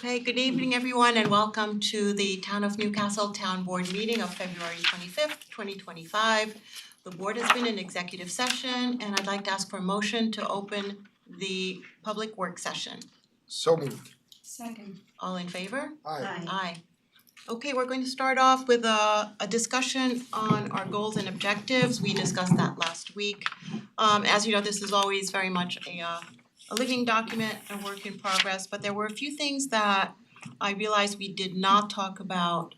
Okay, good evening everyone and welcome to the Town of Newcastle Town Board meeting of February 25th, 2025. The board has been in executive session and I'd like to ask for a motion to open the public work session. So moved. Second. All in favor? Aye. Aye. Okay, we're going to start off with a discussion on our goals and objectives. We discussed that last week. As you know, this is always very much a living document, a work in progress, but there were a few things that I realized we did not talk about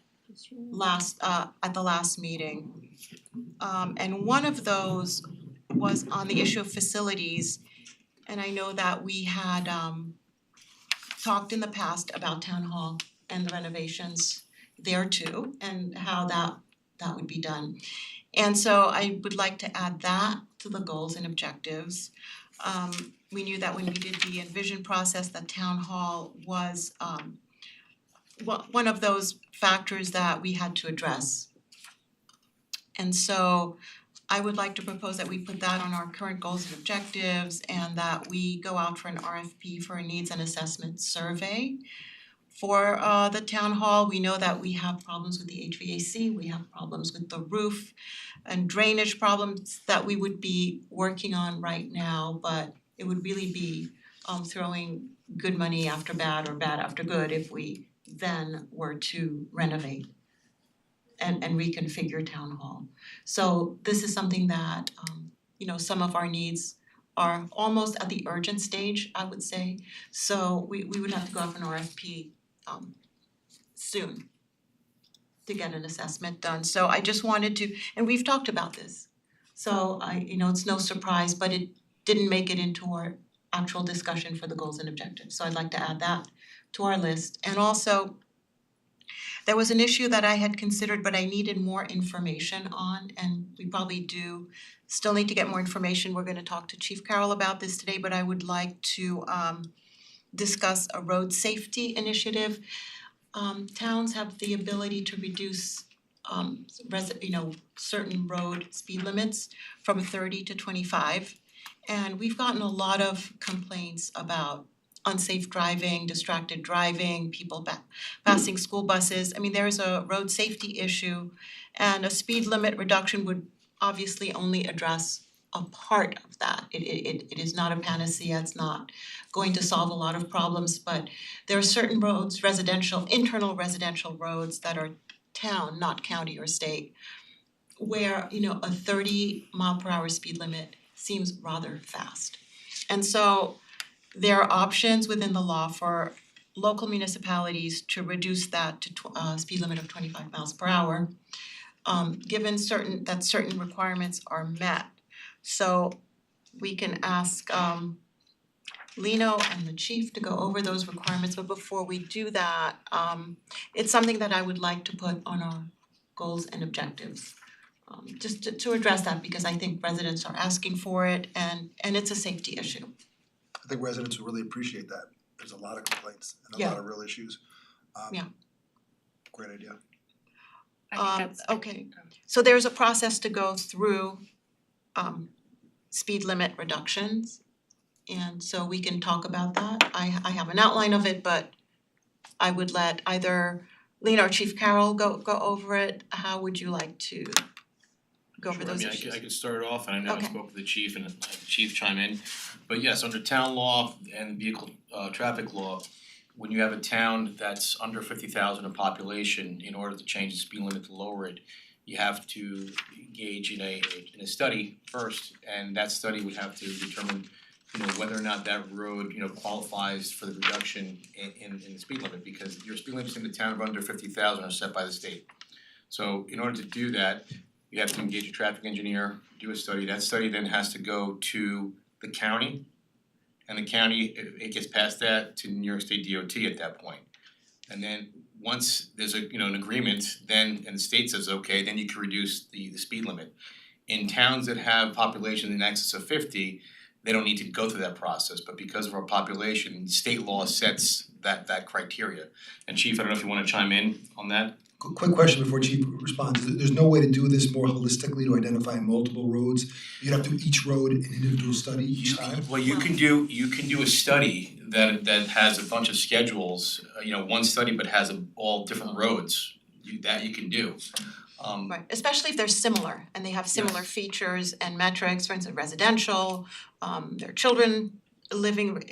at the last meeting. And one of those was on the issue of facilities. And I know that we had talked in the past about town hall and the renovations there too, and how that would be done. And so I would like to add that to the goals and objectives. We knew that when we did the envision process, that town hall was one of those factors that we had to address. And so I would like to propose that we put that on our current goals and objectives and that we go out for an RFP for a needs and assessment survey for the town hall. We know that we have problems with the HVAC, we have problems with the roof and drainage problems that we would be working on right now, but it would really be throwing good money after bad or bad after good if we then were to renovate and reconfigure town hall. So this is something that some of our needs are almost at the urgent stage, I would say. So we would have to go up an RFP soon to get an assessment done. So I just wanted to, and we've talked about this. So it's no surprise, but it didn't make it into our actual discussion for the goals and objectives. So I'd like to add that to our list. And also, there was an issue that I had considered, but I needed more information on, and we probably do still need to get more information. We're gonna talk to Chief Carroll about this today, but I would like to discuss a road safety initiative. Towns have the ability to reduce certain road speed limits from 30 to 25. And we've gotten a lot of complaints about unsafe driving, distracted driving, people passing school buses. I mean, there's a road safety issue, and a speed limit reduction would obviously only address a part of that. It is not a panacea, it's not going to solve a lot of problems, but there are certain roads, internal residential roads that are town, not county or state, where, a 30-mile-per-hour speed limit seems rather fast. And so there are options within the law for local municipalities to reduce that to speed limit of 25 miles per hour, given certain requirements are met. So we can ask Lino and the chief to go over those requirements, but before we do that, it's something that I would like to put on our goals and objectives. Just to address that, because I think residents are asking for it and it's a safety issue. I think residents will really appreciate that. There's a lot of complaints and a lot of real issues. Great idea. Okay, so there's a process to go through speed limit reductions. And so we can talk about that. I have an outline of it, but I would let either Lena or Chief Carroll go over it. How would you like to go over those issues? I could start off, and I know Okay. I spoke with the chief and the chief chime in. But yes, under town law and vehicle traffic law, when you have a town that's under 50,000 in population, in order to change the speed limit to lower it, you have to engage in a study first, and that study would have to determine whether or not that road, qualifies for the reduction in the speed limit, because your speed limits in the town of under 50,000 are set by the state. So in order to do that, you have to engage a traffic engineer, do a study. That study then has to go to the county, and the county, it gets past that to New York State DOT at that point. And then once there's an agreement, then and the state says okay, then you can reduce the speed limit. In towns that have population in excess of 50, they don't need to go through that process, but because of our population, state law sets that criteria. And Chief, I don't know if you wanna chime in on that? Quick question before Chief responds. There's no way to do this more holistically to identify multiple roads? You'd have to do each road an individual study each time? Well, you can do a study that has a bunch of schedules, one study but has all different roads, you can do. Right, especially if they're similar and they have similar features and metrics, for instance, residential, their children living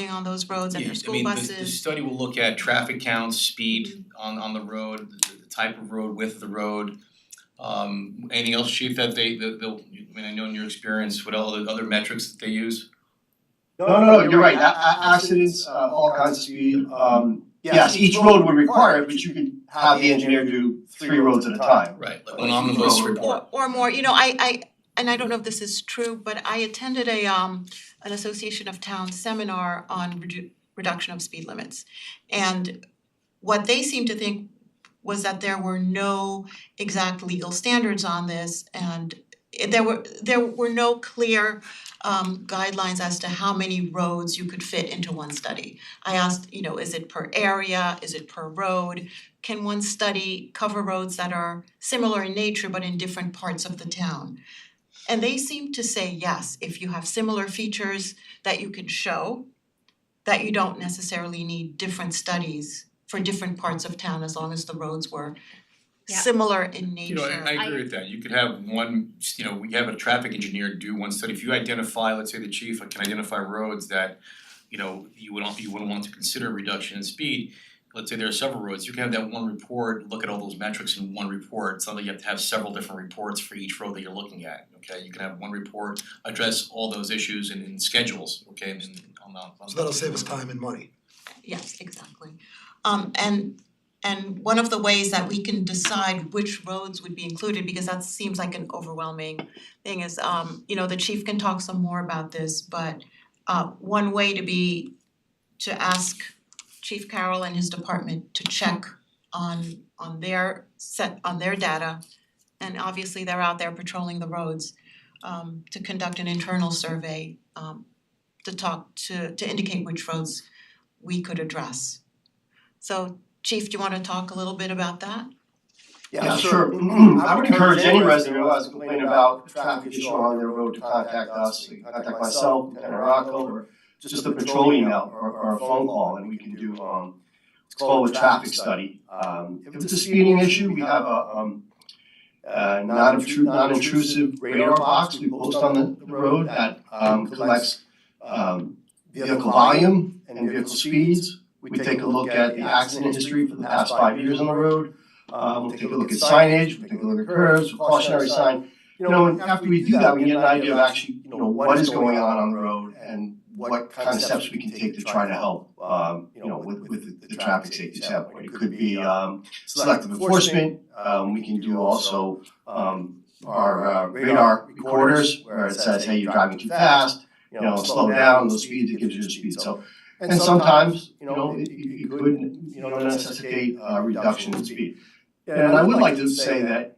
on those roads and their school buses. The study will look at traffic counts, speed on the road, the type of road, width of the road. Anything else, Chief, that they'll, I know in your experience, what other metrics that they use? No, you're right. Accidents, all kinds of speed. Yes, each road would require it, but you could have the engineer do 3 roads at a time. Right, like an omnibus report. Or more, I don't know if this is true, but I attended an Association of Towns seminar on reduction of speed limits. And what they seemed to think was that there were no exact legal standards on this, and there were no clear guidelines as to how many roads you could fit into one study. I asked, is it per area, is it per road? Can one study cover roads that are similar in nature but in different parts of the town? And they seem to say yes, if you have similar features that you can show, that you don't necessarily need different studies for different parts of town as long as the roads were similar in nature. I agree with that. You could have one, we have a traffic engineer do one study. If you identify, let's say the chief can identify roads that, you wouldn't want to consider reduction in speed. Let's say there are several roads, you can have that one report, look at all those metrics in one report. It's not like you have to have several different reports for each road that you're looking at, okay? You can have one report address all those issues in schedules, okay, and on the So that'll save us time and money. Yes, exactly. And one of the ways that we can decide which roads would be included, because that seems like an overwhelming thing, is the chief can talk some more about this, but one way to ask Chief Carroll and his department to check on their data, and obviously they're out there patrolling the roads, to conduct an internal survey, to indicate which roads we could address. So Chief, do you want to talk a little bit about that? Yeah, sure. I would encourage any resident who has a complaint about traffic issue on their road to contact us, contact myself, Lieutenant Rocco, or just a patrol email or a phone call, and we can do it's called a traffic study. If it's a speeding issue, we have a non-intrusive radar box we post on the road that collects vehicle volume and vehicle speeds. We take a look at the accident history for the past 5 years on the road. We'll take a look at signage, we'll take a look at curves, cautionary sign. And after we do that, we get an idea of actually, what is going on the road and what kind of steps we can take to try to help, with the traffic safety standpoint. It could be selective enforcement. We can do also our radar recorders where it says, hey, you're driving too fast, slow down, those speeds, it gives you the speed. So, and sometimes, it could, necessitate a reduction in speed. And I would like to say that,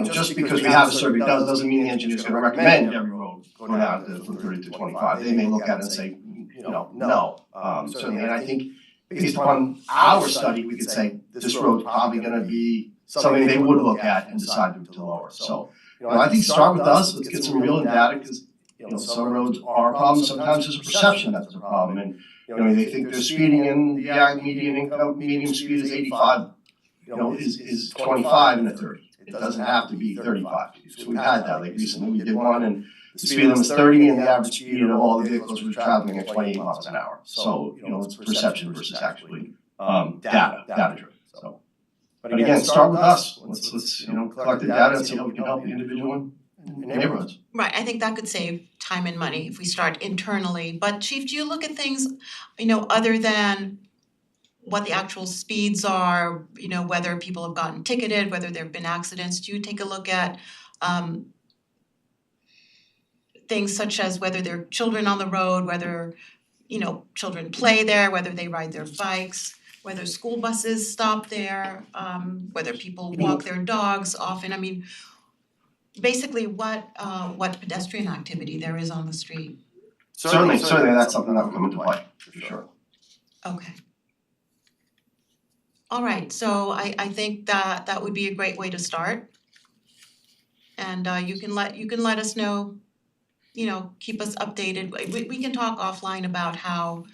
just because we have a survey doesn't mean the engineer is going to recommend every road going down from 30 to 25. They may look at it and say, no. Certainly, and I think based upon our study, we could say this road's probably going to be something they would look at and decide to lower. So, I think start with us. Let's get some real data, because some roads are a problem. Sometimes there's a perception that there's a problem, and they think they're speeding, and the medium speed is 85. Is 25 and a 30. It doesn't have to be 35. So we've had that, like recently we did one, and the speed limit was 30 and the average speed of all the vehicles were traveling at 28 miles an hour. So, it's perception versus actually data driven. So, but again, start with us. Let's collect the data and see how we can help the individual neighborhoods. Right, I think that could save time and money if we start internally. But Chief, do you look at things, other than what the actual speeds are, whether people have gotten ticketed, whether there have been accidents? Do you take a look at things such as whether there are children on the road, whether, children play there, whether they ride their bikes, whether school buses stop there, whether people walk their dogs often? I mean, basically what pedestrian activity there is on the street. Certainly that's something that will come into play, for sure. Okay. All right, so I think that would be a great way to start. And you can let us know, keep us updated. We can talk offline about how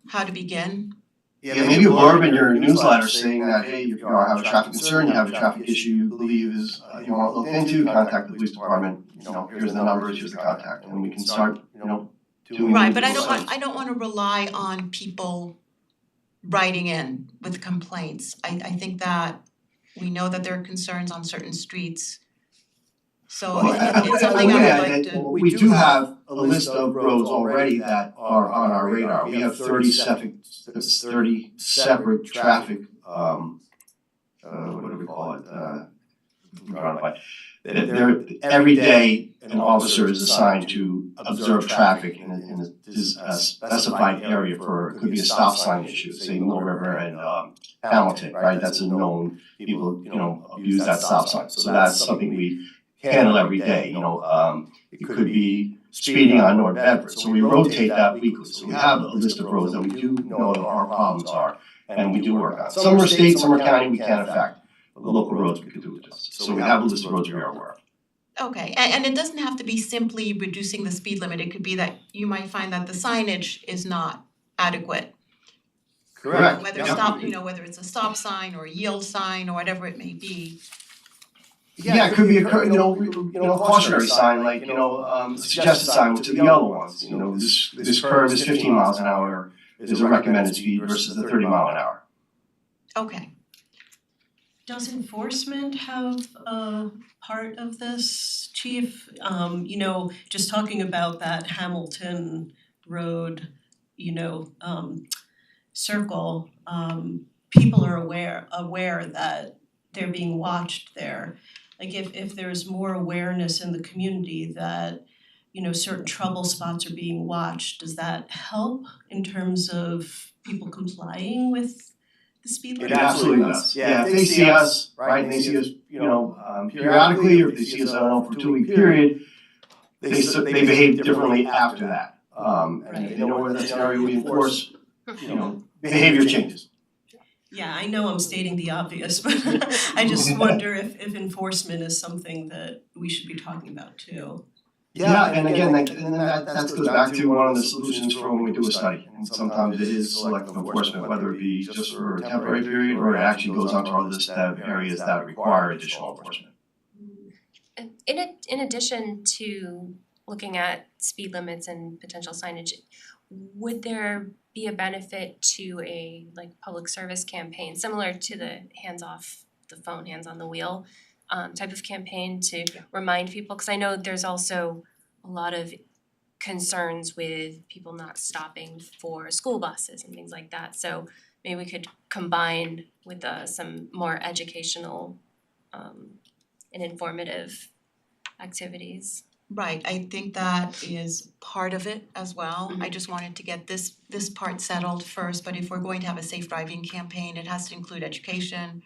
how to begin? Yeah, maybe a blurb in your newsletter saying that, hey, you have a traffic concern, you have a traffic issue you believe is, you want looked into, contact the police department, here's the numbers, here's the contact, and we can start, doing. Right, but I these don't wanna rely on people writing in with complaints. I think that we know that there are concerns on certain streets. So Well, it's something I would like to. We do have a list of roads already that are on our radar. We have 30 separate traffic, what do we call it, every day an officer is assigned to observe traffic in a specified area it could be a stop sign issue, say Mill River and Hamilton, right? That's a known, people, abuse that stop sign. So that's something we handle every day, it could be speeding on North Bedford. So we rotate that weekly. So we have a list of roads that we do know our problems are and we do work on. Some are state, some are county, we can't affect. The local roads we can do it just. So we have a list of roads we are aware of. Okay, and it doesn't have to be simply reducing the speed limit, it could be that you might find that the signage is not adequate. Correct. Whether whether it's a stop sign or a yield sign or whatever it may be. Yeah, it could be a cautionary sign, like, suggested sign to the yellow ones, this curve is 15 miles an hour, is a recommended speed versus the 30 mile an hour. Okay. Does enforcement have a part of this, Chief? Just talking about that Hamilton Road, circle, people are aware that they're being watched there. Like if there's more awareness in the community that, certain trouble spots are being watched, does that help in terms of people complying with the speed limit? It absolutely does. Yeah, if they see us, right, and they see us, periodically, or if they see us, for a 2-week period, they behave differently after that. And if they know where that scenario we enforce, behavior changes. Yeah, I know I'm stating the obvious, but I just wonder if enforcement is something that we should be talking about too. Yeah, and again, that goes back to one of the solutions for when we do a study. And sometimes it is selective enforcement, whether it be just for a temporary period or it actually goes onto our list of areas that require additional enforcement. And in addition to looking at speed limits and potential signage, would there be a benefit to a public service campaign similar to the hands off the phone, hands on the wheel type of campaign to remind people? Because I know there's also a lot of concerns with people not stopping for school buses and things like that. So maybe we could combine with some more educational and informative activities. Right, I think that is part of it as well. I just wanted to get this part settled first, but if we're going to have a safe driving campaign, it has to include education.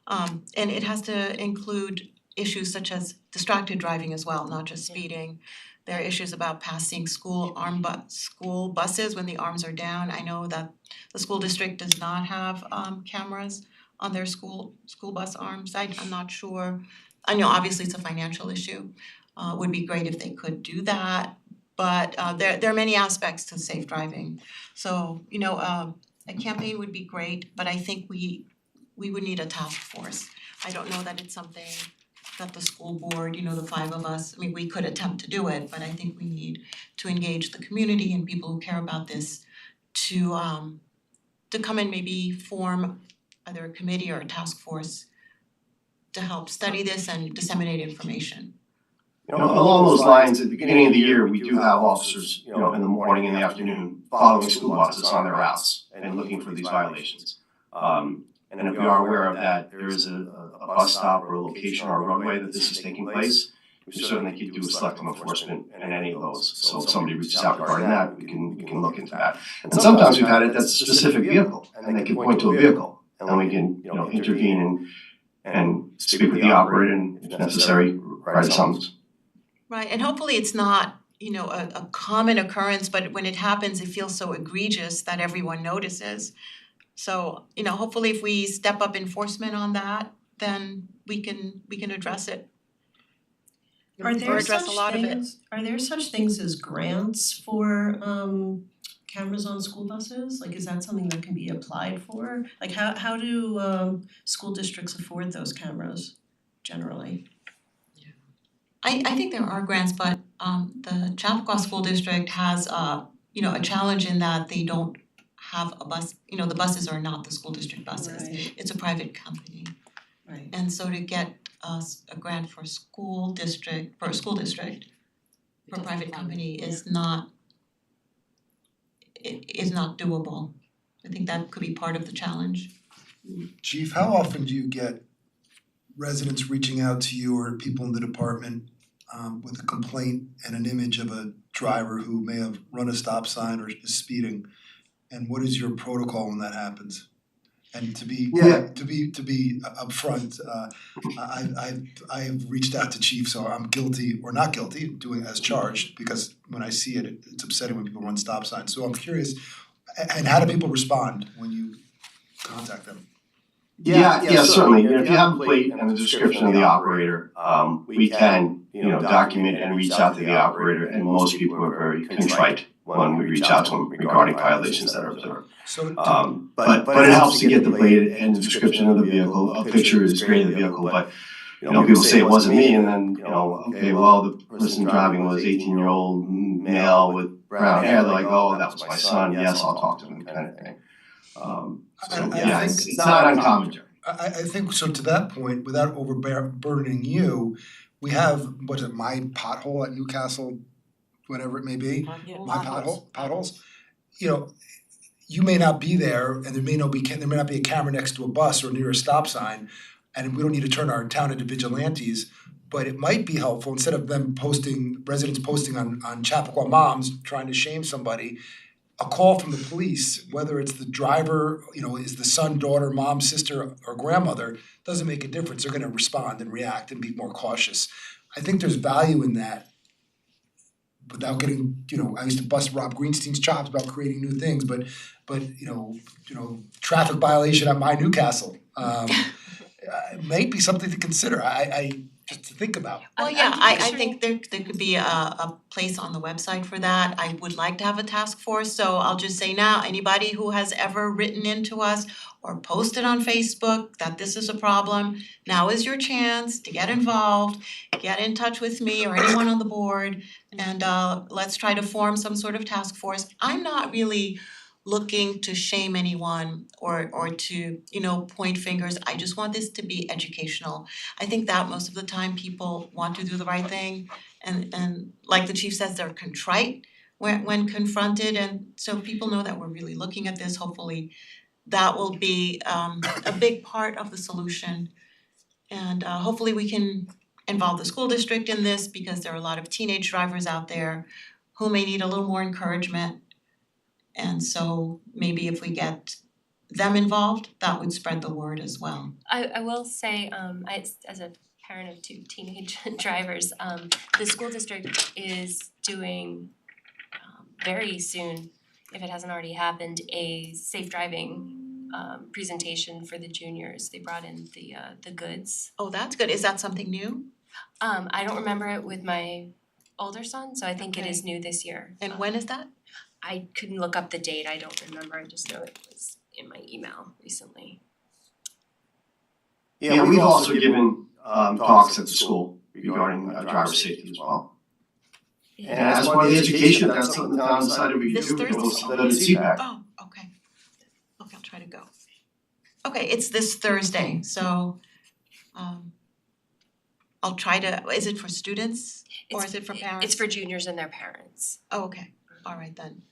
And it has to include issues such as distracted driving as well, not just speeding. There are issues about passing school buses when the arms are down. I know that the school district does not have cameras on their school bus arms. I'm not sure. I know obviously it's a financial issue. Would be great if they could do that, but there are many aspects to safe driving. So, a campaign would be great, but I think we would need a task force. I don't know that it's something that the school board, the 5 of us, we could attempt to do it, but I think we need to engage the community and people who care about this to come and maybe form either a committee or a task force to help study this and disseminate information. Along those lines, at the beginning of the year, we do have officers, in the morning and the afternoon, following school buses on their routes and looking for these violations. And if we are aware of that, there is a bus stop or a location or a roadway that this is taking place, we certainly could do a selective enforcement in any of those. So if somebody reaches out regarding that, we can look into that. And sometimes we've had it that's a specific vehicle, and they can point to a vehicle, and then we can, intervene and speak with the operator and, if necessary, write a summons. Right, and hopefully it's not, a common occurrence, but when it happens, it feels so egregious that everyone notices. So, hopefully if we step up enforcement on that, then we can address it. Are there Or address a lot of it. Are there such things as grants for cameras on school buses? Like, is that something that can be applied for? Like, how do school districts afford those cameras generally? I think there are grants, but the Chappaqua School District has a challenge in that they don't have a bus, the buses are not the school district buses. Right, It's a private company. right. And so to get a grant for a school district, for a private company is not doable. I think that could be part of the challenge. Chief, how often do you get residents reaching out to you or people in the department with a complaint and an image of a driver who may have run a stop sign or is speeding? And what is your protocol when that happens? And to be upfront, I've reached out to Chief, so I'm guilty or not guilty, doing as charged, because when I see it, it's upsetting when people run stop signs. So I'm curious, and how do people respond when you contact them? Yeah, certainly. If you have a plate and a description of the operator, we can, document and reach out to the operator, and most people are very contrite when we reach out to them regarding violations that are observed. So But it helps to get the plate and the description of the vehicle. A picture is great of the vehicle, but people say it wasn't me, and then okay, well, the person driving was 18-year-old male with brown hair. They're like, oh, that was my son. Yes, I'll talk to him, kind of thing. It's not uncommon, Jerry. I think so. To that point, without overburdening you, we have my pothole at Newcastle, whatever it may be. My potholes. You may not be there, and there may not be a camera next to a bus or near a stop sign, and we don't need to turn our town into vigilantes. But it might be helpful, instead of residents posting on Chappaqua Moms trying to shame somebody, a call from the police, whether it's the driver, is the son, daughter, mom, sister, or grandmother, doesn't make a difference. They're gonna respond and react and be more cautious. I think there's value in that. Without getting, I used to bust Rob Greenstein's chops about creating new things, but traffic violation at my Newcastle, it might be something to consider. I just to think about. Well, yeah, I think there could be a place on the website for that. I would like to have a task force, so I'll just say now, anybody who has ever written into us or posted on Facebook that this is a problem, now is your chance to get involved, get in touch with me or anyone on the board, and let's try to form some sort of task force. I'm not really looking to shame anyone or to, point fingers. I just want this to be educational. I think that most of the time people want to do the right thing and like the chief says, they're contrite when confronted, and so people know that we're really looking at this. Hopefully that will be a big part of the solution, and hopefully we can involve the school district in this, because there are a lot of teenage drivers out there who may need a little more encouragement. And so maybe if we get them involved, that would spread the word as well. I will say, as a parent of two teenage drivers, the school district is doing very soon, if it hasn't already happened, a safe driving presentation for the juniors. They brought in the goods. Oh, that's good. Is that something new? I don't remember it with my older son, so I think it Okay. is new this year. And when is that? I couldn't look up the date, I don't remember, I just know it was in my email recently. Yeah, we've also given talks at the school regarding driver safety as well. And as part of the education, that's something the town decided we could This do, because we'll Thursday? split it at CPAC. Oh, okay. Okay, I'll try to go. Okay, it's this Thursday, so I'll try to, is it for students or is it for parents? It's for juniors and their parents. Oh, okay, alright then.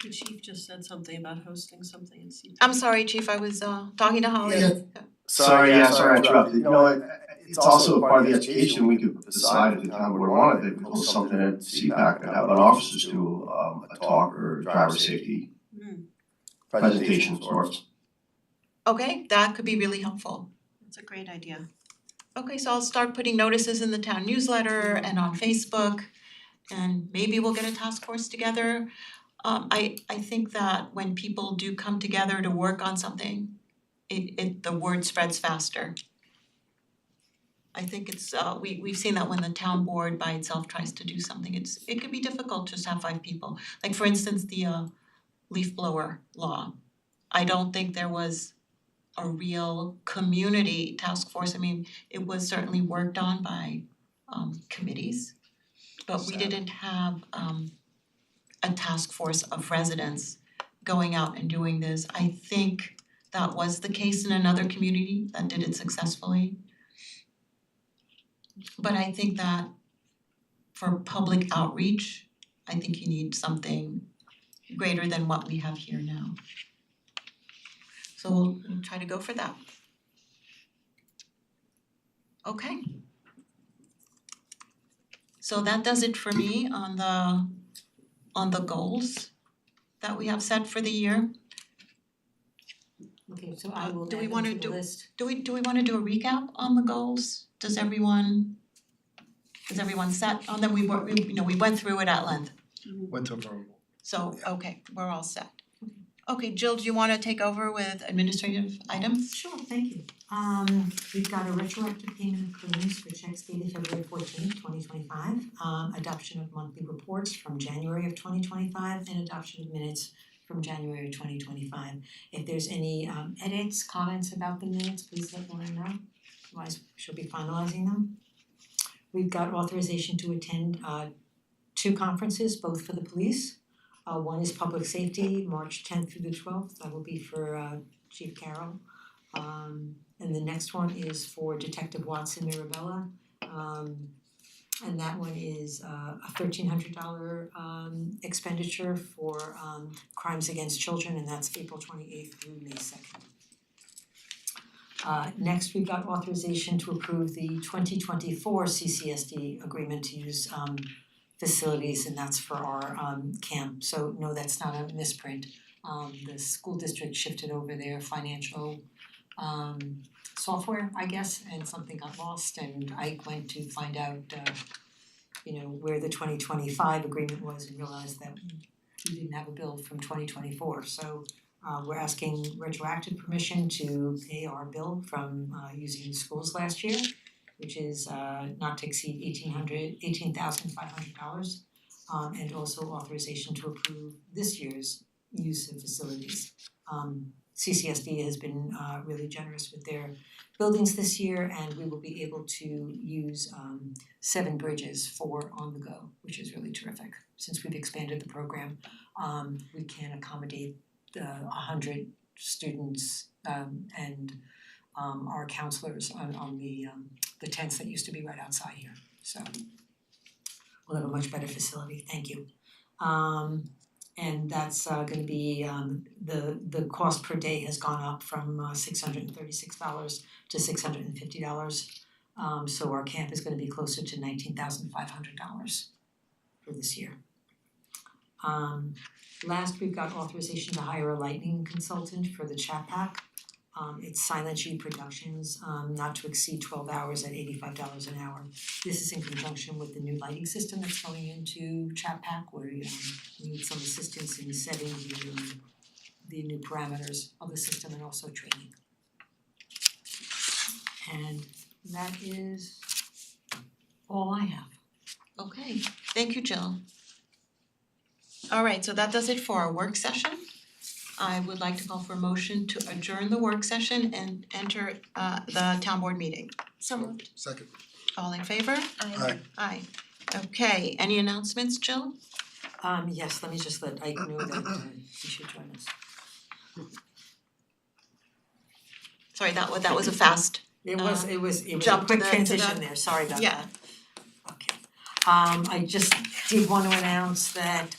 The chief just said something about hosting something in CPAC. I'm sorry, Chief, I was talking to Holly. Yeah. Sorry I interrupted. It's also part of the education. We could decide if the town board wanted to host something at CPAC and have our officers do a talk or driver safety presentation for us. Okay, that could be really helpful. That's a great idea. Okay, so I'll start putting notices in the town newsletter and on Facebook, and maybe we'll get a task force together. I think that when people do come together to work on something, the word spreads faster. I think it's we've seen that when the town board by itself tries to do something, it could be difficult just to have 5 people. Like for instance, the leaf blower law. I don't think there was a real community task force. I mean, it was certainly worked on by committees, but we didn't have a task force of residents going out and doing this. I think that was the case in another community that did it successfully. But I think that for public outreach, I think you need something greater than what we have here now. So we'll try to go for that. Okay. So that does it for me on the goals that we have set for the year. Okay, so I will Do we add them wanna to the do- list. Do we wanna do a recap on the goals? Is everyone set on them? We went through it at length. Went to a vote. So, okay, we're all set. Okay, Jill, do you wanna take over with administrative items? Sure, thank you. We've got a retroactive payment of claims for checks dated February 14th, 2025, adoption of monthly reports from January of 2025, and adoption of minutes from January of 2025. If there's any edits, comments about the minutes, please let Lauren know, otherwise she'll be finalizing them. We've got authorization to attend two conferences, both for the police. One is public safety, March 10th through the 12th, that will be for Chief Carroll. And the next one is for Detective Watson Mirabella. And that one is a $1,300 expenditure for crimes against children, and that's April 28th through May 2nd. Next, we've got authorization to approve the 2024 CCSD agreement to use facilities, and that's for our camp. So no, that's not a misprint. The school district shifted over their financial software, I guess, and something got lost, and I went to find out where the 2025 agreement was and realized that we didn't have a bill from 2024. So we're asking retroactive permission to pay our bill from using the schools last year, which is not to exceed $18,500, and also authorization to approve this year's use of facilities. CCSD has been really generous with their buildings this year, and we will be able to use 7 bridges for on the go, which is really terrific. Since we've expanded the program, we can accommodate 100 students and our counselors on the tents that used to be right outside here. So we'll have a much better facility. Thank you. And that's gonna be the cost per day has gone up from $636 to $650. So our camp is gonna be closer to $19,500 for this year. Last, we've got authorization to hire a lighting consultant for the Chat Pack. It's Silent G Productions, not to exceed 12 hours at $85 an hour. This is in conjunction with the new lighting system that's going into Chat Pack, where we need some assistance in setting the new parameters of the system and also training. And that is all I have. Okay, thank you, Jill. Alright, so that does it for our work session. I would like to call for a motion to adjourn the work session and enter the town board meeting. So moved. Second. All in favor? Aye. Aye. Okay, any announcements, Jill? Yes, let me just let Ike know that he should join us. Sorry, that was a fast, It was a jump to quick the- to transition the- there, sorry about yeah. that. Okay. I just did want to announce that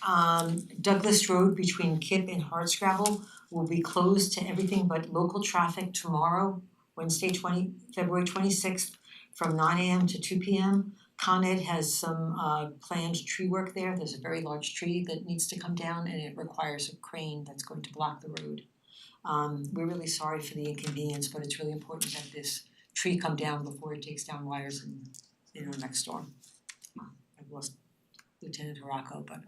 Douglas Road between Kip and Hardscrabble will be closed to everything but local traffic tomorrow, February 26th, from 9 AM to 2 PM. Con Ed has some planned tree work there. There's a very large tree that needs to come down, and it requires a crane that's going to block the road. We're really sorry for the inconvenience, but it's really important that this tree come down before it takes down wires next storm. I've lost Lieutenant Harako, but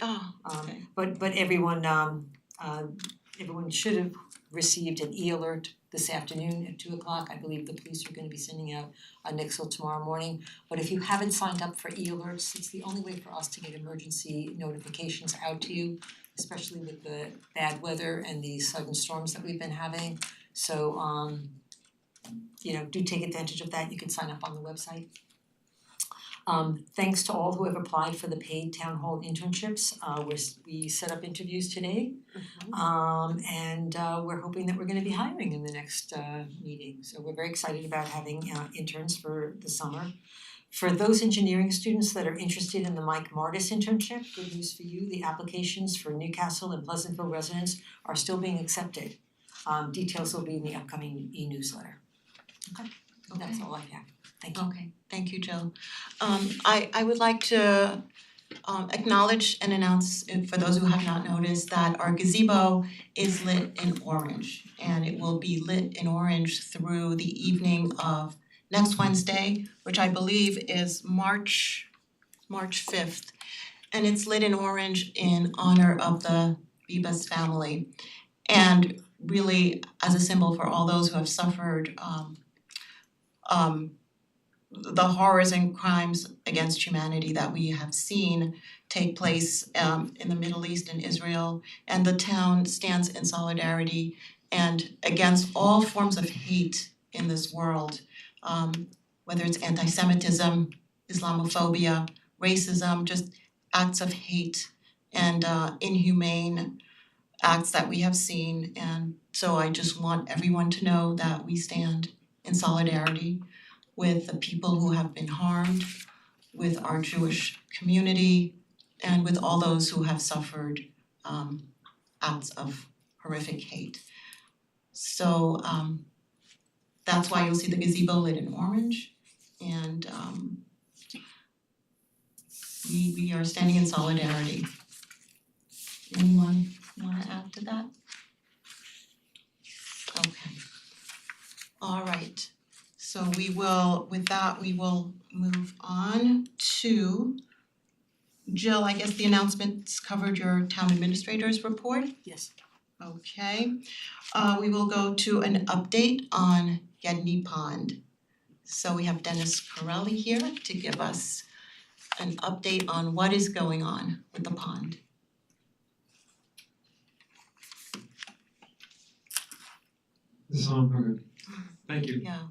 Oh, okay. but everyone should have received an e-alert this afternoon at 2:00. I believe the police are gonna be sending out a nixle tomorrow morning. But if you haven't signed up for e-alerts, it's the only way for us to get emergency notifications out to you. especially with the bad weather and the sudden storms that we've been having. So do take advantage of that. You can sign up on the website. Thanks to all who have applied for the paid town hall internships. We set up interviews today. And we're hoping that we're gonna be hiring in the next meeting. So we're very excited about having interns for the summer. For those engineering students that are interested in the Mike Martis internship, good news for you, the applications for Newcastle and Pleasantville residents are still being accepted. Details will be in the upcoming e-newsletter. Okay, that's all I have. Thank you. Okay, thank you, Jill. I would like to acknowledge and announce, for those who have not noticed, that our gazebo is lit in orange. And it will be lit in orange through the evening of next Wednesday, which I believe is March 5th. And it's lit in orange in honor of the Bibas family. And really as a symbol for all those who have suffered the horrors and crimes against humanity that we have seen take place in the Middle East and Israel. And the town stands in solidarity and against all forms of hate in this world, whether it's anti-Semitism, Islamophobia, racism, just acts of hate and inhumane acts that we have seen. And so I just want everyone to know that we stand in solidarity with the people who have been harmed, with our Jewish community, and with all those who have suffered acts of horrific hate. So that's why you'll see the gazebo lit in orange, and we are standing in solidarity. Anyone wanna add to that? Okay. All right. So with that, we will move on to Jill. I guess the announcements covered your town administrator's report. Yes. Okay. We will go to an update on Gedney Pond. So we have Dennis Corelli here to give us an update on what is going on with the pond. This is on, okay. Thank you. Yeah.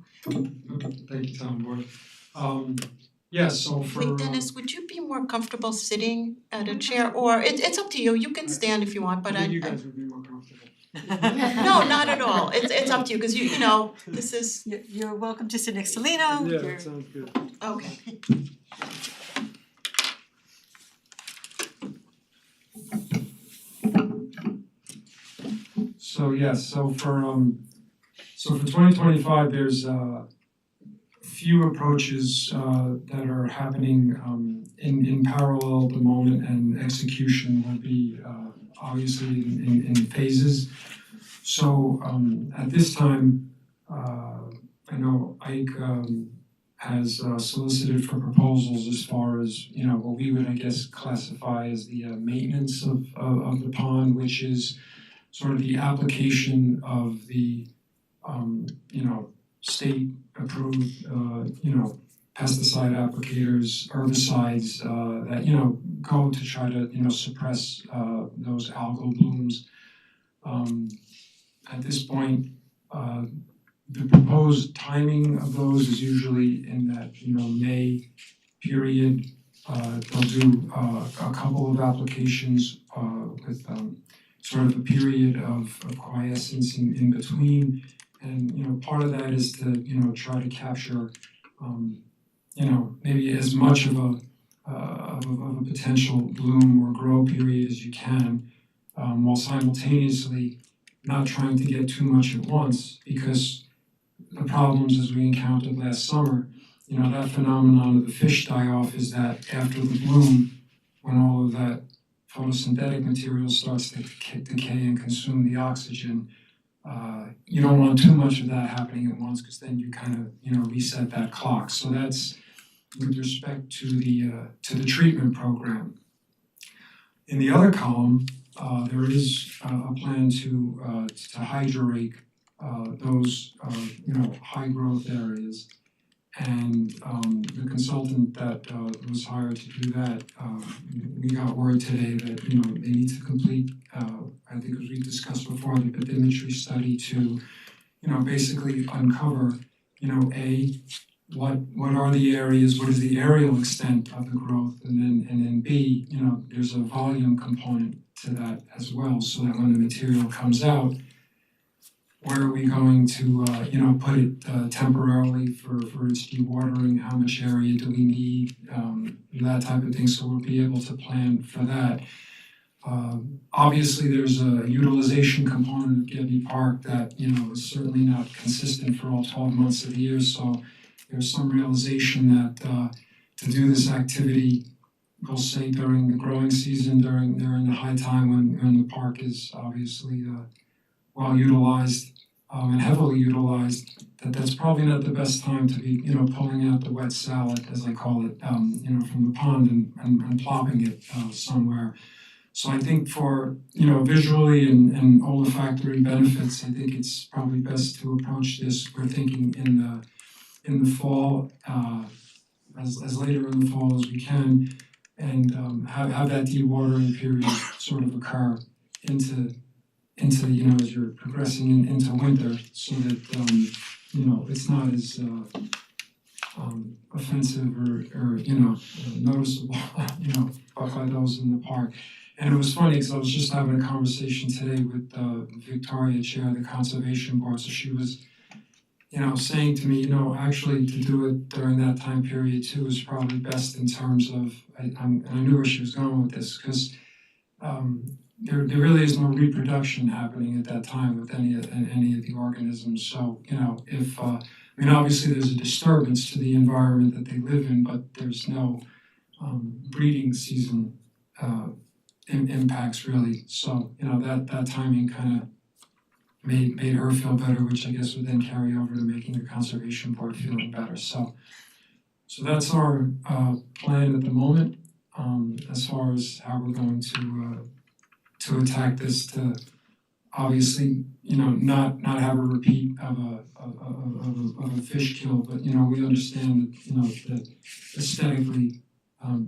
Thank you, Town Board. So for Wait, Dennis, would you be more comfortable sitting at a chair, or it's up to you. You can stand if you want, but I think you guys would be more comfortable. No, not at all. It's up to you, because you know, this is, You're welcome to sit next to Lino. Yeah, that sounds good. okay. So for 2025, there's a few approaches that are happening in parallel at the moment, and execution will be obviously in phases. So at this time, I know Ike has solicited for proposals as far as, what we would, I guess, classify as the maintenance of the pond, which is sort of the application of the state approved pesticide applicators, herbicides that go to try to suppress those algal blooms. At this point, the proposed timing of those is usually in that May period. They'll do a couple of applications with sort of a period of quiescence in between, and part of that is to try to capture maybe as much of a potential bloom or grow period as you can, while simultaneously not trying to get too much at once, because the problems as we encountered last summer, that phenomenon of the fish die-off is that after the bloom, when all of that photosynthetic material starts to decay and consume the oxygen, you don't want too much of that happening at once, because then you kind of reset that clock. So that's with respect to the treatment program. In the other column, there is a plan to hydro rake those high growth areas, And the consultant that was hired to do that, we got word today that, you know, they need to complete, I think as we discussed before, the bathymetry study to, you know, basically uncover, you know, what are the areas, what is the areal extent of the growth, and then B, you know, there's a volume component to that as well, so that when the material comes out, where are we going to, you know, put it temporarily for its dewatering, how much area do we need, that type of thing, so we'll be able to plan for that. Obviously, there's a utilization component of Gebby Park that, you know, is certainly not consistent for all 12 months of the year, so there's some realization that to do this activity, we'll say during the growing season, during the high time when the park is obviously well utilized and heavily utilized, that's probably not the best time to be, you know, pulling out the wet salad, as I call it, you know, from the pond and plopping it somewhere. So I think for, you know, visually and olfactory benefits, I think it's probably best to approach this. We're thinking in the fall, as later in the fall as we can, and have that dewatering period sort of occur into you know, as you're progressing into winter, so that you know, it's not as offensive or you know, noticeable, you know, by those in the park. And it was funny because I was just having a conversation today with Victoria, chair of the conservation board. So she was, you know, saying to me, you know, actually to do it during that time period too is probably best in terms of, I knew where she was going with this, because there really is no reproduction happening at that time with any of the organisms. So, you know, if I mean, obviously there's a disturbance to the environment that they live in, but there's no breeding season impacts really. So, you know, that timing kind of made her feel better, which I guess would then carry over to making the conservation board feeling better. So that's our plan at the moment, as far as how we're going to attack this, to obviously, you know, not have a repeat of a fish kill, but you know, we understand that, you know, that aesthetically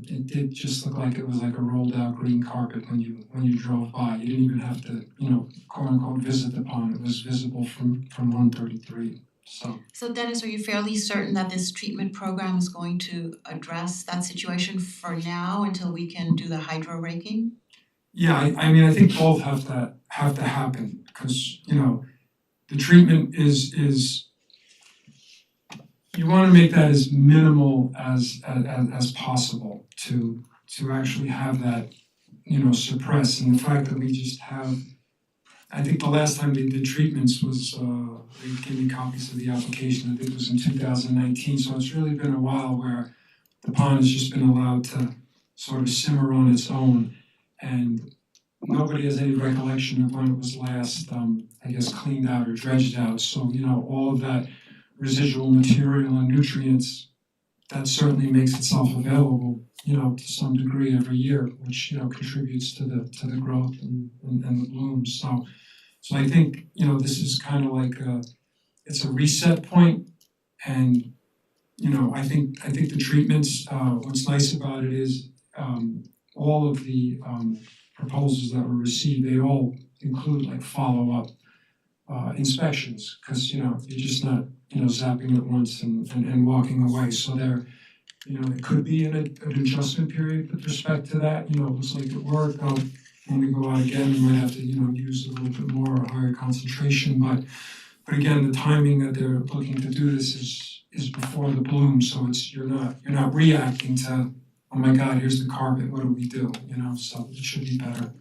it did just look like it was like a rolled out green carpet when you drove by. You didn't even have to, you know, quote unquote visit the pond. It was visible from 133. So Dennis, are you fairly certain that this treatment program is going to address that situation for now until we can do the hydro raking? yeah, I mean, I think both have to happen, because, you know, the treatment is you want to make that as minimal as possible to actually have that, you know, suppress. And the fact that we just have, I think the last time they did treatments was they gave me copies of the application, I think it was in 2019. So it's really been a while where the pond has just been allowed to sort of simmer on its own, and nobody has any recollection of when it was last, I guess, cleaned out or dredged out. So, you know, all of that residual material and nutrients, that certainly makes itself available, you know, to some degree every year, which, you know, contributes to the growth and the blooms. So I think, you know, this is kind of like it's a reset point, and you know, I think the treatments, what's nice about it is all of the proposals that were received, they all include like follow-up inspections, because, you know, you're just not, you know, zapping it once and walking away. So there, you know, it could be an adjustment period with respect to that. You know, it looks like it worked. When we go out again, we might have to, you know, use a little bit more, a higher concentration. But again, the timing that they're looking to do this is before the bloom. So it's you're not reacting to, oh my God, here's the carpet, what do we do? You know, so it should be better,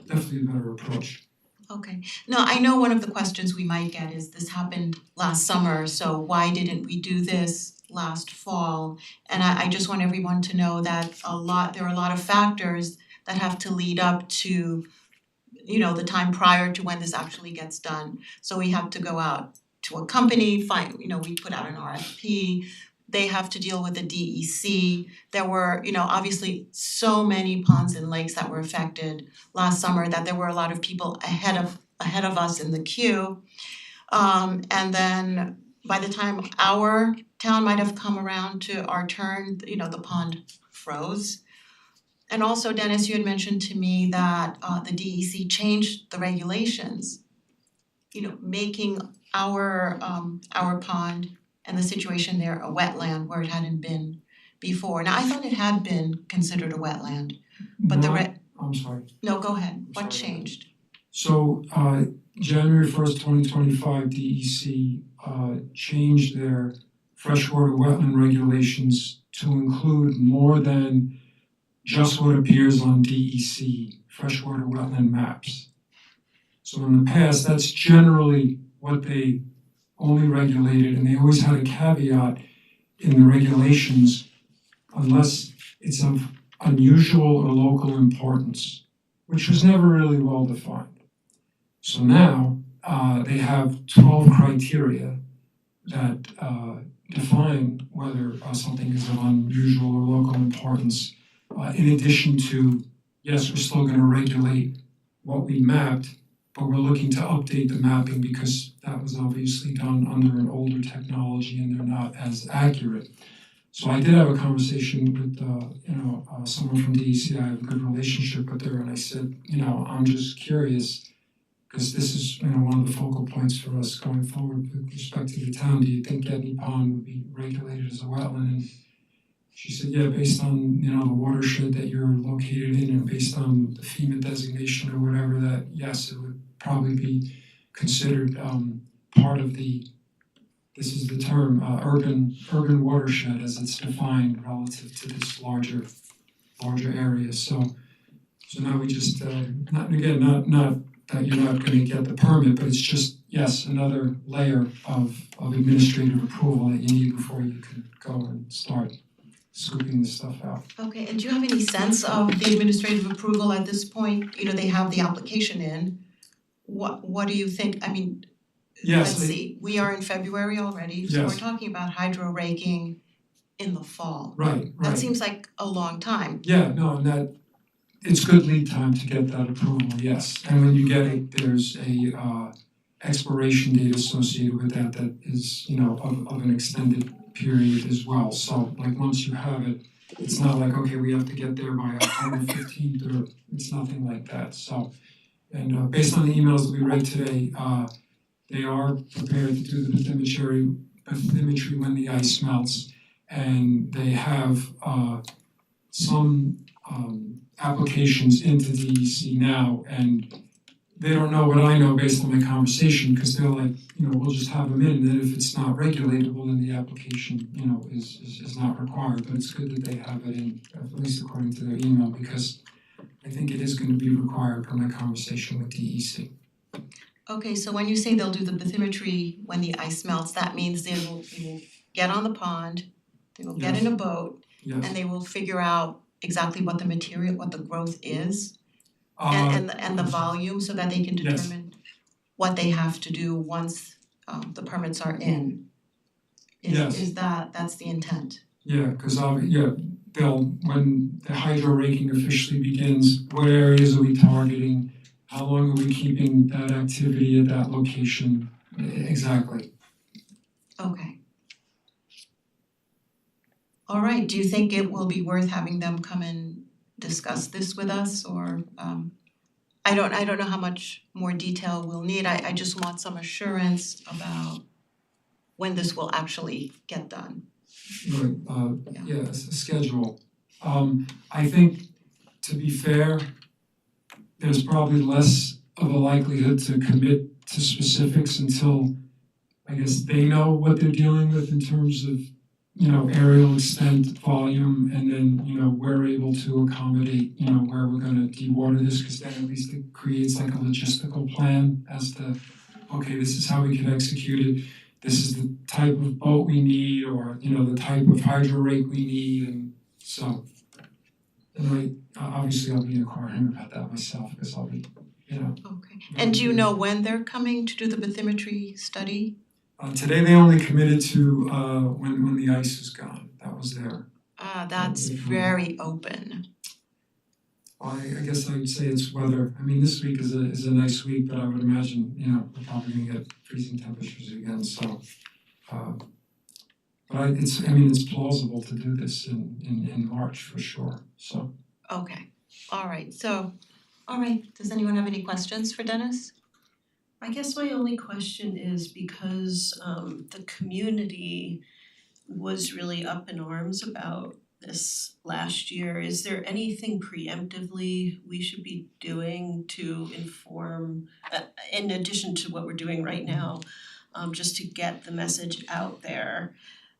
definitely a better approach. Okay. No, I know one of the questions we might get is this happened last summer, so why didn't we do this last fall? And I just want everyone to know that there are a lot of factors that have to lead up to, you know, the time prior to when this actually gets done. So we have to go out to a company, we put out an RFP, they have to deal with the DEC. There were, you know, obviously so many ponds and lakes that were affected last summer that there were a lot of people ahead of us in the queue. And then by the time our town might have come around to our turn, the pond froze. And also, Dennis, you had mentioned to me that the DEC changed the regulations, making our pond and the situation there a wetland where it hadn't been before. Now, I thought it had been considered a wetland, but I'm sorry. no, go ahead, what Sorry. changed? So January 1st, 2025, DEC changed their freshwater wetland regulations to include more than just what appears on DEC freshwater wetland maps. So in the past, that's generally what they only regulated, and they always had a caveat in the regulations unless it's of unusual or local importance, which was never really well defined. So now they have 12 criteria that define whether something is of unusual or local importance. In addition to, yes, we're still going to regulate what we mapped, but we're looking to update the mapping because that was obviously done under an older technology and they're not as accurate. So I did have a conversation with someone from DEC. I have a good relationship with her, and I said, I'm just curious because this is one of the focal points for us going forward with respect to the town. Do you think Gedney Pond would be regulated as a wetland? And she said, yeah, based on the watershed that you're located in, and based on the FEMA designation or whatever, that yes, it would probably be considered part of the. This is the term urban watershed as it's defined relative to this larger area. So now we just not that you're not going to get the permit, but it's just yes another layer of administrative approval that you need before you can go and start scooping this stuff out. Okay, and do you have any sense of the administrative approval at this point? They have the application in. What do you think? I mean, Yes, let's see, we are in February already, so we're Yes. talking about hydro raking in the fall. right. That seems like a long time. Yeah, no, and that it's good lead time to get that approval, yes. And when you get it, there's a expiration date associated with that is, of an extended period as well. So like once you have it, it's not like, okay, we have to get there by October 15th or it's nothing like that. So, and based on the emails that we read today, they are prepared to do the bathymetry when the ice melts, and they have some applications into DEC now, and they don't know what I know based on my conversation, because they're like, we'll just have them in, and then if it's not regulatable, then the application, is not required. But it's good that they have it in, at least according to their email, because I think it is going to be required per my conversation with DEC. Okay, so when you say they'll do the bathymetry when the ice melts, that means they will get on the pond, they will get in a boat, Yes. and they will figure out exactly what the growth is and the volume, so that they can Yes. determine what they have to do once the permits are in. Yes. Is that's the intent? Yeah, because they'll, when the hydro raking officially begins, what areas are we targeting? How long are we keeping that activity at that location? Exactly. Okay. All right, do you think it will be worth having them come and discuss this with us, or I don't know how much more detail we'll need. I just want some assurance about when this will actually get done. Right, a schedule. I think, to be fair, there's probably less of a likelihood to commit to specifics until, I guess, they know what they're dealing with in terms of, aerial extent, volume, and then, we're able to accommodate, where we're gonna dewater this, because then at least it creates like a logistical plan as to, okay, this is how we can execute it. This is the type of boat we need, or, the type of hydro rake we need, and so. And obviously I'll be inquiring about that myself, because I'll be, Okay. And do you know when they're coming to do the bathymetry study? Today they only committed to when the ice is gone. That was their. That's very open. Well, I guess I would say it's weather. I mean, this week is a nice week, but I would imagine, we're probably gonna get freezing temperatures again, so But it's plausible to do this in March for sure, so. Okay, alright, does anyone have any questions for Dennis? I guess my only question is because the community was really up in arms about this last year, is there anything preemptively we should be doing to inform, in addition to what we're doing right now, just to get the message out there,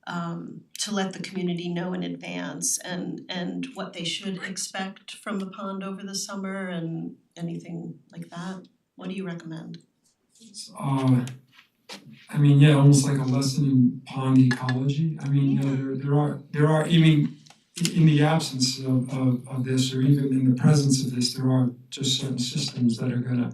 to let the community know in advance and what they should expect from the pond over the summer and anything like that? What do you recommend? Almost like a lesson in pond ecology. There are in the absence of this, or even in the presence of this, there are just certain systems that are gonna,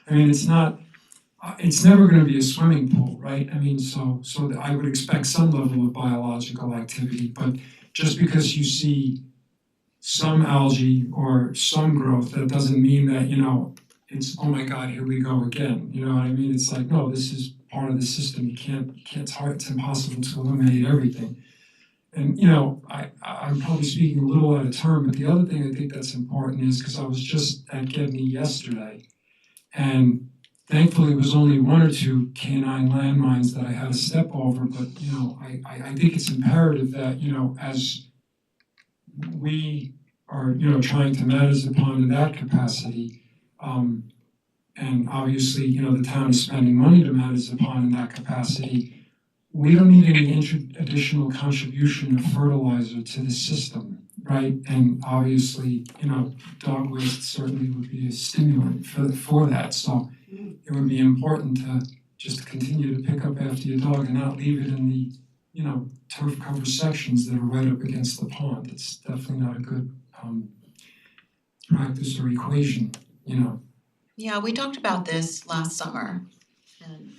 it's never gonna be a swimming pool, right? So I would expect some level of biological activity, but just because you see some algae or some growth, that doesn't mean that, it's, oh my God, here we go again. You know what I mean? It's like, no, this is part of the system. You can't, it's impossible to eliminate everything. And, I'm probably speaking a little out of turn, but the other thing I think that's important is, because I was just at Gedney yesterday, and thankfully it was only one or two canine landmines that I had to step over, but, I think it's imperative that, as we are, trying to manage the pond in that capacity, and obviously, the town is spending money to manage the pond in that capacity. We don't need any additional contribution of fertilizer to the system, right? And obviously, dog waste certainly would be a stimulant for that. So it would be important to just continue to pick up after your dog and not leave it in the, turf cover sections that are right up against the pond. It's definitely not a good practice or equation. Yeah, we talked about this last summer. And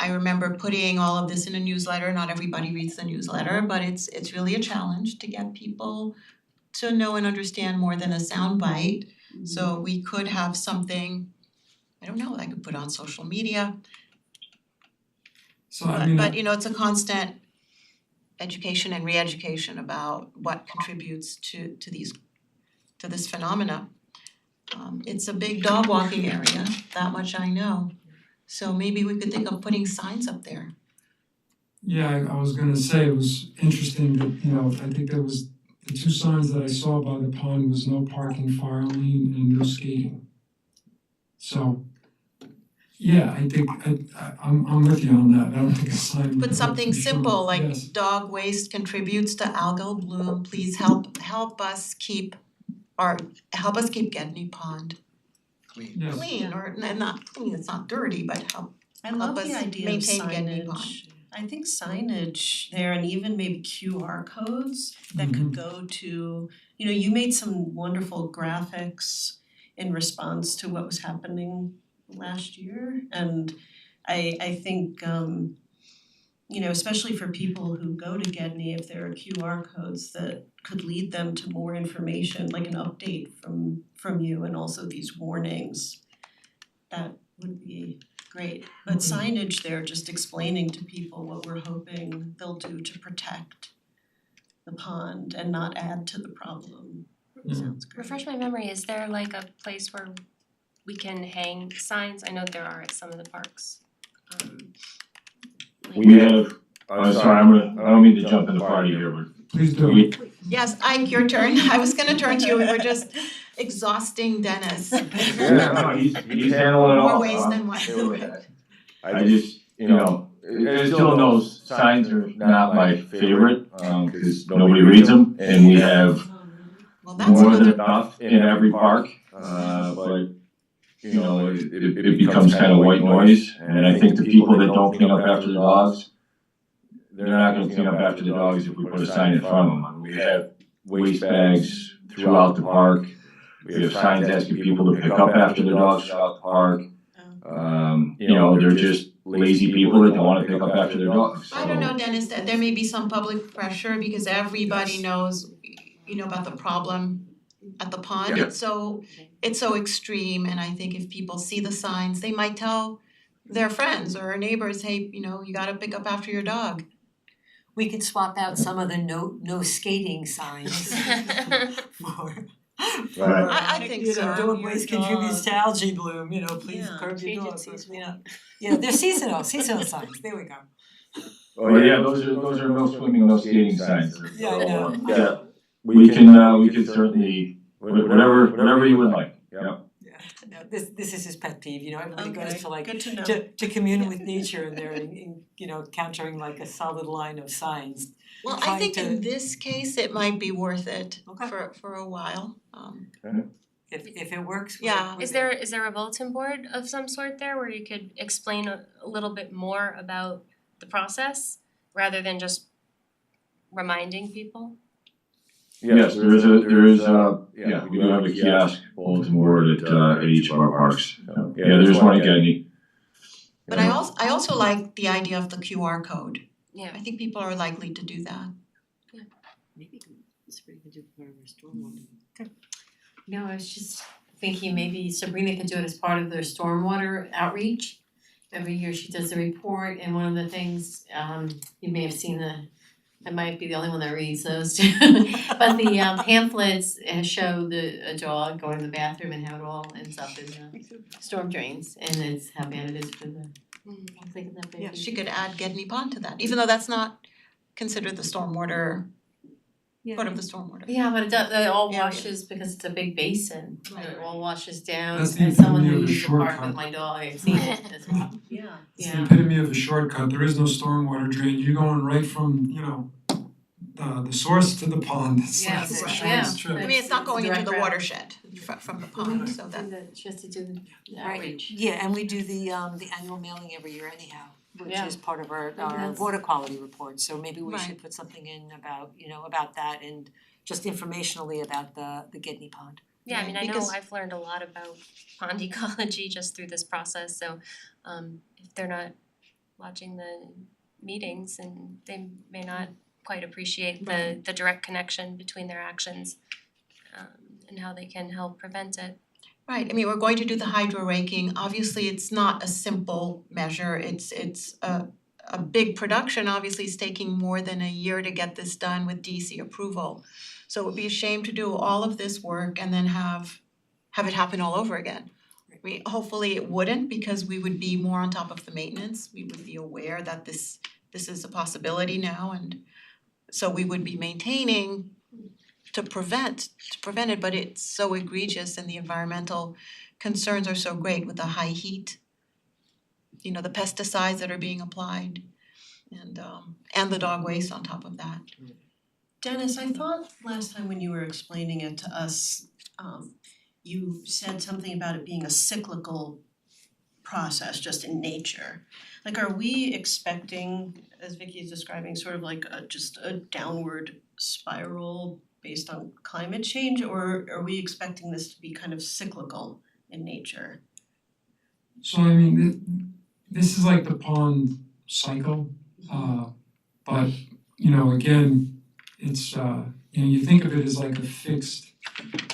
I remember putting all of this in a newsletter. Not everybody reads the newsletter, but it's really a challenge to get people to know and understand more than a soundbite. So we could have something, I don't know, I could put on social media. So But it's a constant education and re-education about what contributes to this phenomena. It's a big dog walking area, that much I know. So maybe we could think of putting signs up there. Yeah, I was gonna say, it was interesting that, I think there was, the two signs that I saw by the pond was no parking, fire lane, and no skating. So, yeah, I think, I'm with you on that, I don't think a sign would But hurt something for sure. simple like Yes. dog waste contributes to algal bloom, please help us keep Gedney Pond Yes. clean, or and not clean, it's not dirty, but help. I love us the idea of maintain Gedney Pond. signage. I think signage there and even maybe QR codes that could go to, you made some wonderful graphics in response to what was happening last year. And I think, especially for people who go to Gedney, if there are QR codes that could lead them to more information, like an update from you and also these warnings, that would be great. But signage there, just explaining to people what we're hoping they'll do to protect the pond and not add to the problem. Sounds great. Refresh my memory, is there like a place where we can hang signs? I know there are at some of the parks. We have, sorry, I don't mean to jump in the party here, but Please do. we, Yes, Ike, your turn. I was gonna turn to you, we were just exhausting Dennis. yeah, no, he's handling it all. More ways than one. I just, as Jill knows, signs are not my favorite, cause nobody reads them, and we have Well, that's more than another, enough in every park, but it becomes kind of white noise, and I think the people that don't clean up after the dogs, they're not gonna clean up after the dogs if we put a sign in front of them. I mean, we have waste bags throughout the park, we have signs asking people to pick up after the dogs throughout the park. They're just lazy people that don't wanna pick up after their dogs, I don't know, Dennis, that there may be some public pressure because everybody knows, about the problem at the pond. Yeah. It's so extreme, and I think if people see the signs, they might tell their friends or neighbors, hey, you gotta pick up after your dog. we could swap out some of the no skating signs for Right. I think you know, so. dog waste contributes to algae bloom, you know, please Yeah, curb your change it dog, seasonal. you know. Yeah, they're seasonal signs, there we go. Oh yeah, those are no swimming, no skating signs. Yeah, I know. Yeah, we can certainly, whatever you would like, yeah. Yeah, no, this is his pet peeve, you know, everybody Okay, goes to like good to know. to commune with nature and they're you know, encountering like a solid line of signs. Well, I Trying think to- in this case, it might be worth it Okay. for a while. If it works, Yeah. Is there a bulletin board of some sort there where you could explain a little bit more about the process rather than just reminding people? Yes, there is yeah, we do have a kiosk bulletin board at each of our parks. So, yeah, there's one at Gedney. But I also like the idea of the QR code. Yeah. I think people are likely to do that. Maybe Sabrina could do part of her stormwater. No, I was just thinking maybe Sabrina could do it as part of their stormwater outreach. Every year she does a report, and one of the things, you may have seen I might be the only one that reads those too. But the pamphlets show a dog going to the bathroom and how it all ends up in the storm drains, and it's how bad it is for the, I think of that baby. Yeah, she could add Gedney Pond to that, even though that's not considered the stormwater, part of the stormwater. Yeah, but it all Area. washes because it's a big basin, Right. it all washes down, That's the as someone who epitome of a used the park shortcut. with my dog, I've seen it as well. Yeah. It's the epitome of a shortcut. There is no stormwater drain. You're going right from, you know, the source to the pond. It's Yeah, like it's the yeah. shortest trip. I mean, it's not going into Direct the route. watershed from the pond, so that, She has to do the Right, outreach. yeah, and we do the annual mailing every year anyhow, which Yeah. is part of our that's- water quality report, so maybe we Right. should put something in about, you know, about that and just informationally about the Gedney Pond. Yeah, I mean, I know Because- I've learned a lot about pond ecology just through this process, so if they're not watching the meetings, and they may not quite appreciate the direct connection between their actions and how they can help prevent it. right, I mean, we're going to do the hydro raking, obviously it's not a simple measure, it's a big production, obviously it's taking more than a year to get this done with DC approval. So it would be a shame to do all of this work and then have it happen all over again. I mean, hopefully it wouldn't, because we would be more on top of the maintenance, we would be aware that this is a possibility now, and so we would be maintaining to prevent it, but it's so egregious and the environmental concerns are so great with the high heat. You know, the pesticides that are being applied and the dog waste on top of that. Dennis, I thought last time when you were explaining it to us, you said something about it being a cyclical process just in nature. Like, are we expecting, as Vicky is describing, sort of like just a downward spiral based on climate change, or are we expecting this to be kind of cyclical in nature? So I mean, this is like the pond cycle, but you know, again, it's you know, you think of it as like a fixed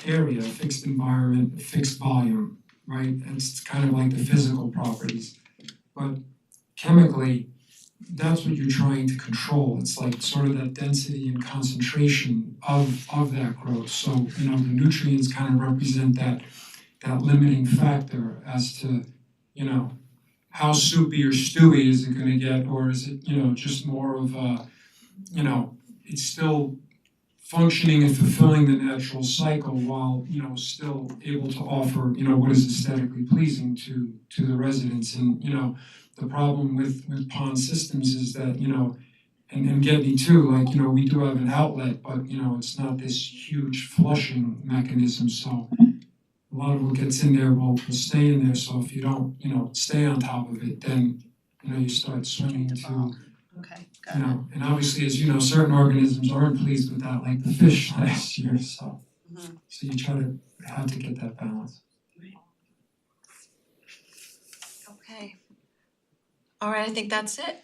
area, a fixed environment, a fixed volume, right? It's kind of like the physical properties. But chemically, that's what you're trying to control. It's like sort of that density and concentration of that growth. So, you know, the nutrients kind of represent that limiting factor as to, you know, how soupy or stewy is it gonna get, or is it, you know, just more of a, you know, it's still functioning and fulfilling the natural cycle while, you know, still able to offer, you know, what is aesthetically pleasing to the residents. And, you know, the problem with pond systems is that, you know, and Gedney too, like, you know, we do have an outlet, but, you know, it's not this huge flushing mechanism, so a lot of what gets in there will stay in there, so if you don't, you know, stay on top of it, then, you know, you start swimming into, Okay, got you it. know, and obviously, as you know, certain organisms aren't pleased with that, like the fish last year, so. Mhm. So you try to have to get that balance. Okay. All right, I think that's it.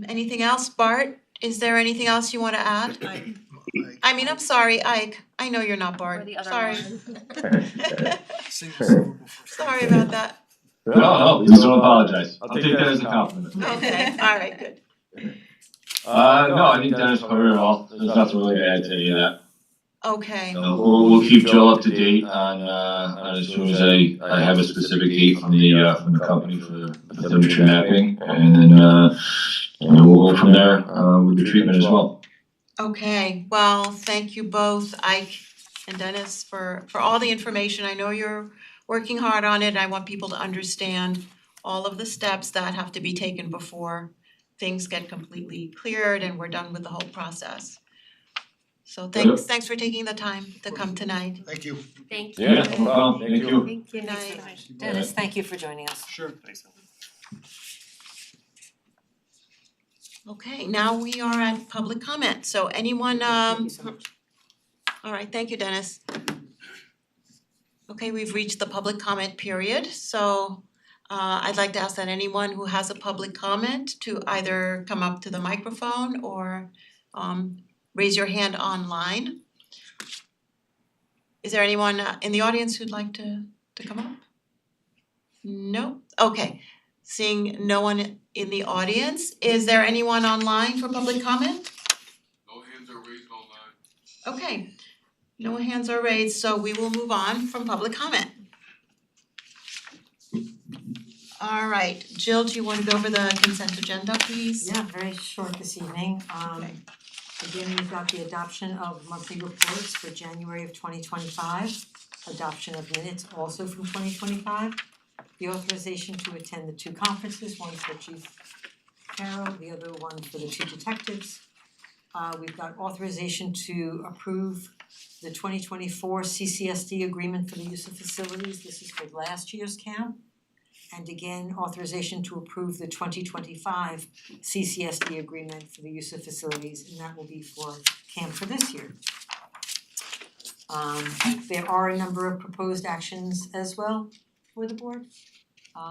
Anything else, Bart? Is there anything else you wanna add? I mean, I'm sorry, Ike, I know you're not Bart, Or the other sorry. one. Sorry about that. No, please don't apologize. I'll take that as a compliment. Okay, all right, good. No, I think Dennis covered it all. There's nothing really to add to any of that. Okay, So we'll keep Jill up to date on as soon as I have a specific date from the company for the temperature mapping, and then we'll go from there with the treatment as well. okay, well, thank you both, Ike and Dennis, for all the information. I know you're working hard on it. I want people to understand all of the steps that have to be taken before things get completely cleared and we're done with the whole process. So thanks for taking the time to come tonight. Thank you. Thank you. Yeah, no problem. Thank you. Thank you. Good night. Dennis, thank you for joining us. Sure. Okay, now we are at public comment, so anyone Thank you so much. alright, thank you, Dennis. Okay, we've reached the public comment period, so I'd like to ask that anyone who has a public comment to either come up to the microphone or raise your hand online. Is there anyone in the audience who'd like to come up? No? Okay, seeing no one in the audience, is there anyone online for public comment? No hands are raised online. Okay, no hands are raised, so we will move on from public comment. Alright, Jill, do you wanna go over the consent agenda, please? Yeah, very short this evening. Okay. Again, we've got the adoption of monthly reports for January of 2025, adoption of minutes also from 2025, the authorization to attend the two conferences, one for Chief Carroll, the other one for the two detectives. We've got authorization to approve the 2024 CCSD agreement for the use of facilities. This is for last year's camp. And again, authorization to approve the 2025 CCSD agreement for the use of facilities, and that will be for camp for this year. There are a number of proposed actions as well for the board.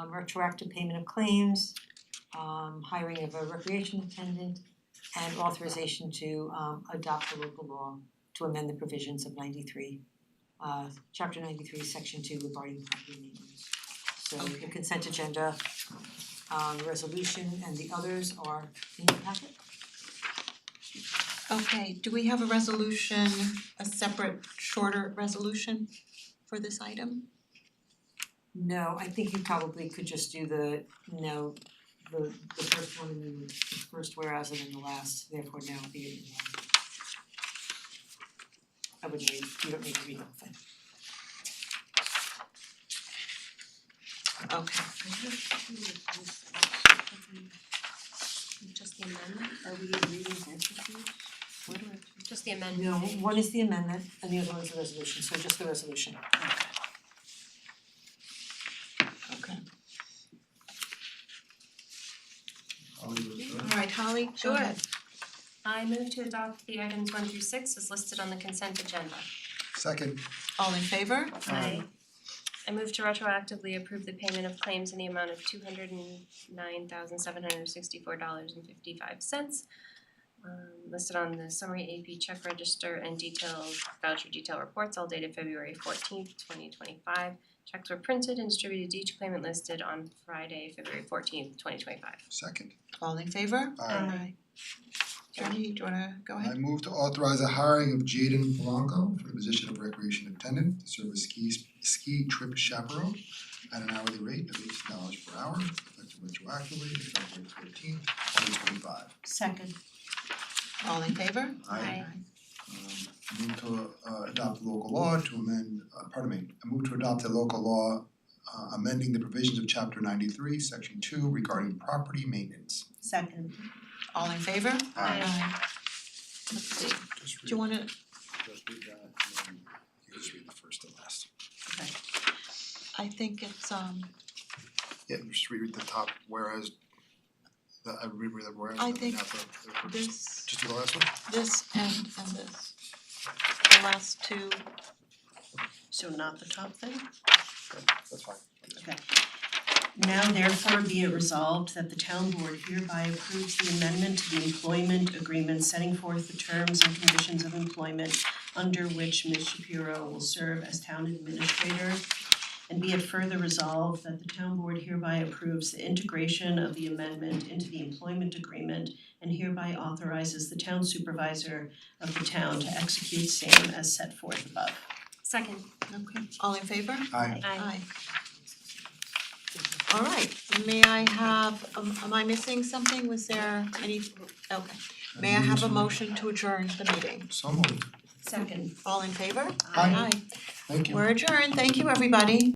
Retroactive payment of claims, hiring of a recreation attendant, and authorization to adopt a local law to amend the provisions of chapter 93, section 2 regarding property maintenance. So the consent agenda, resolution and the others are in your packet. Okay, do we have a resolution, a separate shorter resolution for this item? No, I think you probably could just do the first one and then the first whereas and then the last, therefore now be in one. I wouldn't read, you don't need to read the whole thing. Okay. Just the amendment, are we reading entities? What are, just the amendment? No, one is the amendment and the other one is the resolution, so just the resolution. Okay. Alright, Holly, go ahead. I move to adopt the items 1 through 6 as listed on the consent agenda. Second. All in favor? Aye. I move to retroactively approve the payment of claims in the amount of $209,764.55. Listed on the summary AP check register and detailed voucher detail reports all dated February 14th, 2025. Checks were printed and distributed to each claimant listed on Friday, February 14th, 2025. Second. All in favor? Aye. Jody, do you wanna go I ahead? move to authorize the hiring of Jaden Blanco for the position of recreation attendant to serve as ski trip chaperone at an hourly rate of $18 per hour, effective retroactively to February 14th, 2025. Second. All in favor? Aye. I move to adopt a local law to amend, I move to adopt a local law amending the provisions of chapter 93, section 2 regarding property maintenance. Second. All in favor? Aye. Let's see, Just do you wanna, just read that and then you just read the first and last. I think it's Yeah, just read the top whereas I read the whereas I and then think not the this, just do the last one? this and this. The last two, So not the top thing? That's fine. Now therefore be it resolved that the town board hereby approves the amendment to the employment agreement setting forth the terms and conditions of employment under which Ms. Shapiro will serve as town administrator And be it further resolved that the town board hereby approves the integration of the amendment into the employment agreement and hereby authorizes the town supervisor of the town to execute same as set forth above. Second. Okay, all in favor? Aye. Aye. All right, may I have, am I missing something? Was there any, okay. May I have a motion to adjourn the meeting? So moved. Second. All in favor? Aye. Thank you. We're adjourned, thank you, everybody.